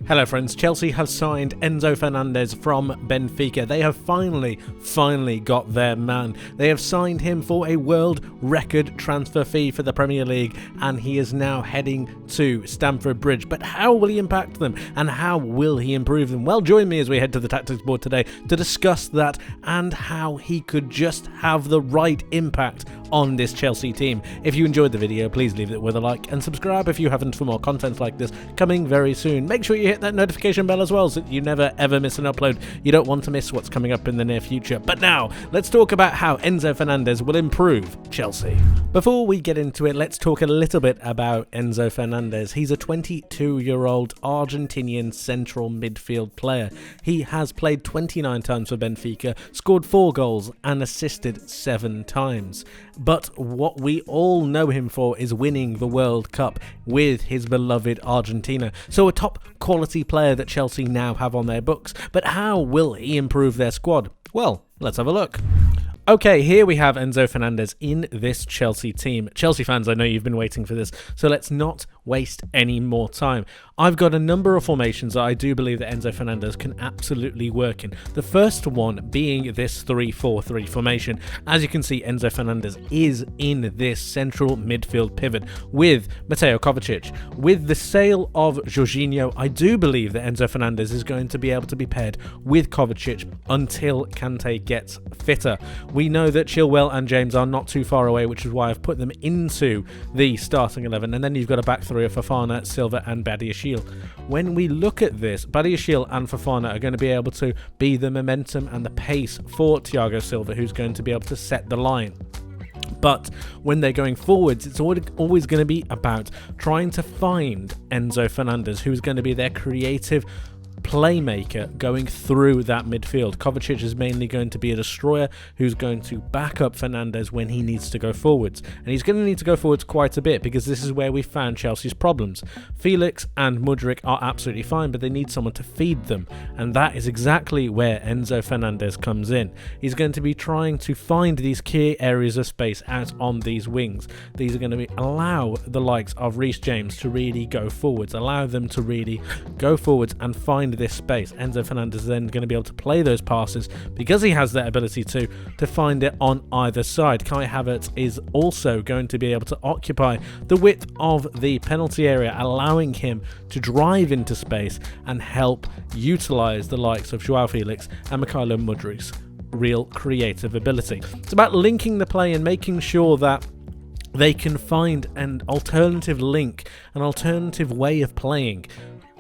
Hello friends, Chelsea have signed Enzo Fernandez from Benfica. They have finally got their man. They have signed him for a world record transfer fee for the Premier League, and he is now heading to Stamford Bridge. But how will he impact them, and how will he improve them? Well, join me as we head to the tactics board today to discuss that and how he could just have the right impact on this Chelsea team. If you enjoyed the video, please leave it with a like and subscribe if you haven't for more content like this coming very soon. Make sure you hit that notification bell as well so that you never ever miss an upload. You don't want to miss what's coming up in the near future. But now, let's talk about how Enzo Fernandez will improve Chelsea. Before we get into it, let's talk a little bit about Enzo Fernandez. He's a 22-year-old Argentinian central midfield player. He has played 29 times for Benfica, scored 4 goals and assisted 7 times. But what we all know him for is winning the World Cup with his beloved Argentina. So a top quality player that Chelsea now have on their books. But how will he improve their squad? Well, let's have a look. Okay, here we have Enzo Fernandez in this Chelsea team. Chelsea fans, I know you've been waiting for this, so let's not waste any more time. I've got a number of formations that I do believe that Enzo Fernandez can absolutely work in. The first one being this 3-4-3 formation. As you can see, Enzo Fernandez is in this central midfield pivot with Mateo Kovacic. With the sale of Jorginho, I do believe that Enzo Fernandez is going to be able to be paired with Kovacic until Kante gets fitter. We know that Chilwell and James are not too far away, which is why I've put them into the starting 11. And then you've got a back three of Fofana, Silva and Badiashile. When we look at this, Badiashile and Fofana are going to be able to be the momentum and the pace for Thiago Silva, who's going to be able to set the line. But when they're going forwards, it's always going to be about trying to find Enzo Fernandez, who's going to be their creative playmaker going through that midfield. Kovacic is mainly going to be a destroyer who's going to back up Fernandez when he needs to go forwards. And he's going to need to go forwards quite a bit because this is where we found Chelsea's problems. Felix and Mudryk are absolutely fine, but they need someone to feed them. And that is exactly where Enzo Fernandez comes in. He's going to be trying to find these key areas of space out on these wings. These are going to allow the likes of Reece James to really go forwards, allow them to really go forwards and find this space. Enzo Fernandez is then going to be able to play those passes because he has that ability to find it on either side. Kai Havertz is also going to be able to occupy the width of the penalty area, allowing him to drive into space and help utilize the likes of Joao Felix and Mykhailo Mudryk's real creative ability. It's about linking the play and making sure that they can find an alternative link, an alternative way of playing.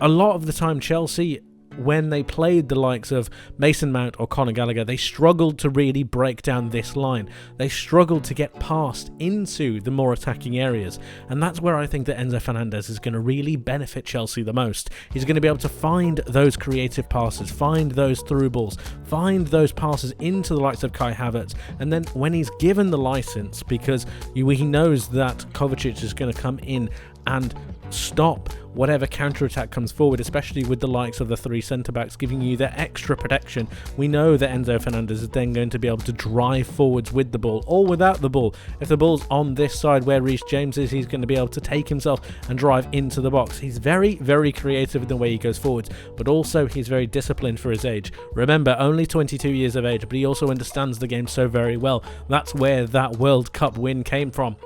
A lot of the time, Chelsea, when they played the likes of Mason Mount or Conor Gallagher, they struggled to really break down this line. They struggled to get past into the more attacking areas. And that's where I think that Enzo Fernandez is going to really benefit Chelsea the most. He's going to be able to find those creative passes, find those through balls, find those passes into the likes of Kai Havertz. And then when he's given the license, because he knows that Kovacic is going to come in and stop whatever counter-attack comes forward, especially with the likes of the 3 centre-backs giving you that extra protection. We know that Enzo Fernandez is then going to be able to drive forwards with the ball or without the ball. If the ball's on this side where Reece James is, he's going to be able to take himself and drive into the box. He's very, very creative in the way he goes forwards, but also he's very disciplined for his age. Remember, only 22 years of age, but he also understands the game so very well. That's where that World Cup win came from.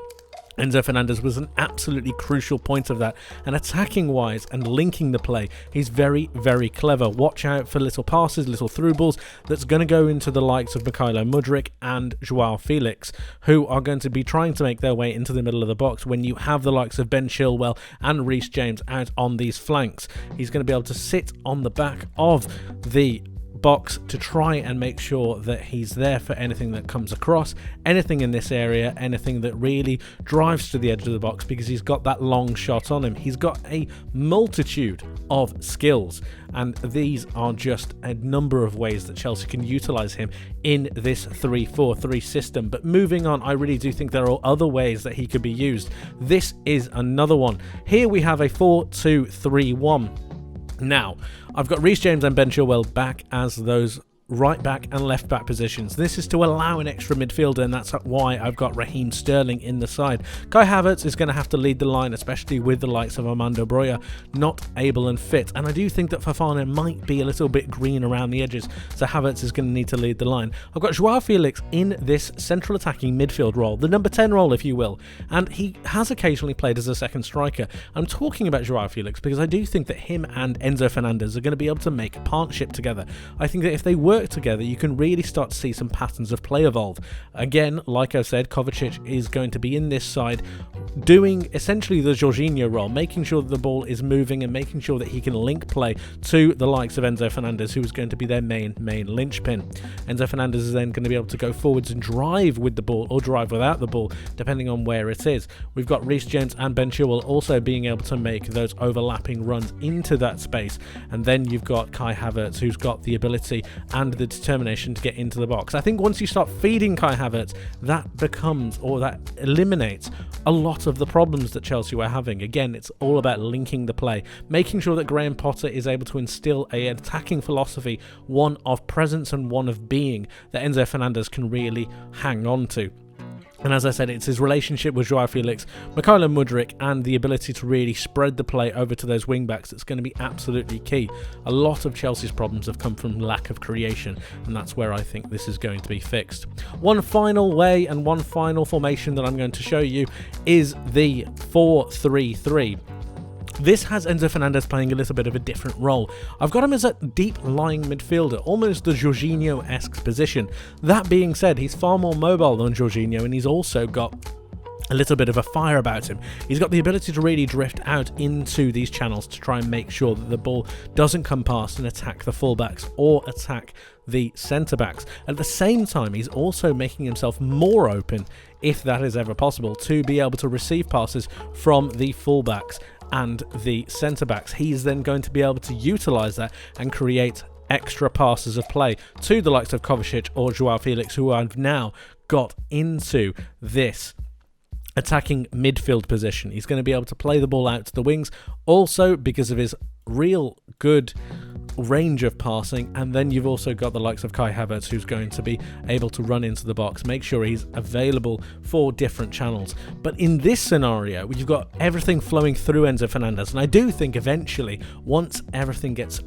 Enzo Fernandez was an absolutely crucial point of that, and attacking wise and linking the play, he's very, very clever. Watch out for little passes, little through balls that's going to go into the likes of Mykhailo Mudryk and Joao Felix, who are going to be trying to make their way into the middle of the box when you have the likes of Ben Chilwell and Reece James out on these flanks. He's going to be able to sit on the back of the box to try and make sure that he's there for anything that comes across, anything in this area, anything that really drives to the edge of the box, because he's got that long shot on him. He's got a multitude of skills, and these are just a number of ways that Chelsea can utilize him in this 3-4-3 system. But moving on, I really do think there are other ways that he could be used. This is another one. Here we have a 4-2-3-1. Now, I've got Reece James and Ben Chilwell back as those right back and left back positions. This is to allow an extra midfielder, and that's why I've got Raheem Sterling in the side. Kai Havertz is going to have to lead the line, especially with the likes of Armando Broja not able and fit, and I do think that Fofana might be a little bit green around the edges, so Havertz is going to need to lead the line. I've got Joao Felix in this central attacking midfield role, the number 10 role if you will, and he has occasionally played as a second striker. I'm talking about Joao Felix because I do think that him and Enzo Fernandez are going to be able to make a partnership together. I think that if they work together, you can really start to see some patterns of play evolve. Again, like I said, Kovacic is going to be in this side doing essentially the Jorginho role, making sure that the ball is moving and making sure that he can link play to the likes of Enzo Fernandez, who is going to be their main linchpin. Enzo Fernandez is then going to be able to go forwards and drive with the ball or drive without the ball, depending on where it is. We've got Reece James and Ben Chilwell also being able to make those overlapping runs into that space, and then you've got Kai Havertz, who's got the ability and the determination to get into the box. I think once you start feeding Kai Havertz, that becomes, or that eliminates, a lot of the problems that Chelsea were having. Again, it's all about linking the play, making sure that Graham Potter is able to instill an attacking philosophy, one of presence and one of being, that Enzo Fernandez can really hang on to. And as I said, it's his relationship with Joao Felix, Mykhailo Mudryk, and the ability to really spread the play over to those wing-backs that's going to be absolutely key. A lot of Chelsea's problems have come from lack of creation, and that's where I think this is going to be fixed. One final way and one final formation that I'm going to show you is the 4-3-3. This has Enzo Fernandez playing a little bit of a different role. I've got him as a deep lying midfielder, almost the Jorginho-esque position. That being said, he's far more mobile than Jorginho, and he's also got a little bit of a fire about him. He's got the ability to really drift out into these channels to try and make sure that the ball doesn't come past and attack the fullbacks or attack the centre-backs. At the same time, he's also making himself more open, if that is ever possible, to be able to receive passes from the fullbacks and the centre-backs. He's then going to be able to utilise that and create extra passes of play to the likes of Kovacic or Joao Felix, who I've now got into this attacking midfield position. He's going to be able to play the ball out to the wings, also because of his real good range of passing, and then you've also got the likes of Kai Havertz, who's going to be able to run into the box, make sure he's available for different channels. But in this scenario, you've got everything flowing through Enzo Fernandez, and I do think eventually, once everything gets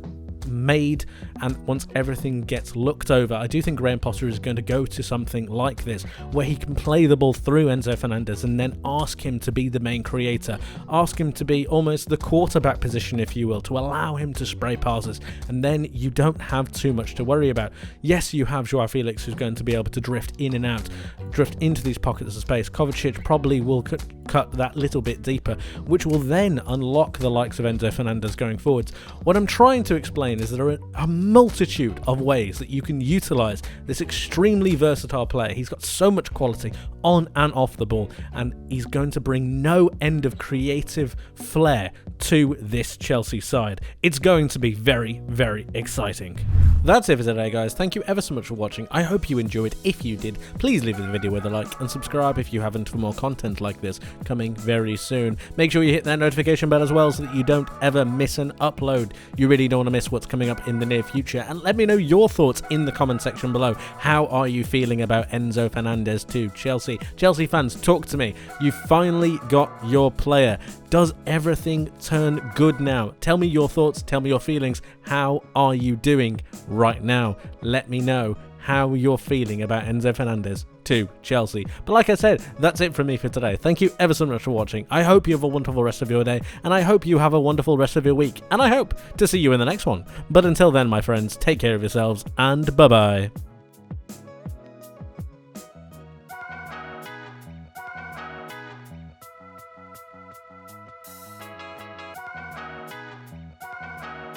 made and once everything gets looked over, I do think Graham Potter is going to go to something like this, where he can play the ball through Enzo Fernandez and then ask him to be the main creator, ask him to be almost the quarterback position, if you will, to allow him to spray passes, and then you don't have too much to worry about. Yes, you have Joao Felix, who's going to be able to drift in and out, drift into these pockets of space. Kovacic probably will cut that little bit deeper, which will then unlock the likes of Enzo Fernandez going forwards. What I'm trying to explain is there are a multitude of ways that you can utilise this extremely versatile player. He's got so much quality on and off the ball, and he's going to bring no end of creative flair to this Chelsea side. It's going to be very, very exciting. That's it for today, guys. Thank you ever so much for watching. I hope you enjoyed. If you did, please leave the video with a like and subscribe if you haven't, for more content like this coming very soon. Make sure you hit that notification bell as well so that you don't ever miss an upload. You really don't want to miss what's coming up in the near future, and let me know your thoughts in the comment section below. How are you feeling about Enzo Fernandez to Chelsea? Chelsea fans, talk to me. You finally got your player. Does everything turn good now? Tell me your thoughts, tell me your feelings. How are you doing right now? Let me know how you're feeling about Enzo Fernandez to Chelsea. But like I said, that's it from me for today. Thank you ever so much for watching. I hope you have a wonderful rest of your day, and I hope you have a wonderful rest of your week, and I hope to see you in the next one. But until then, my friends, take care of yourselves, and bye-bye.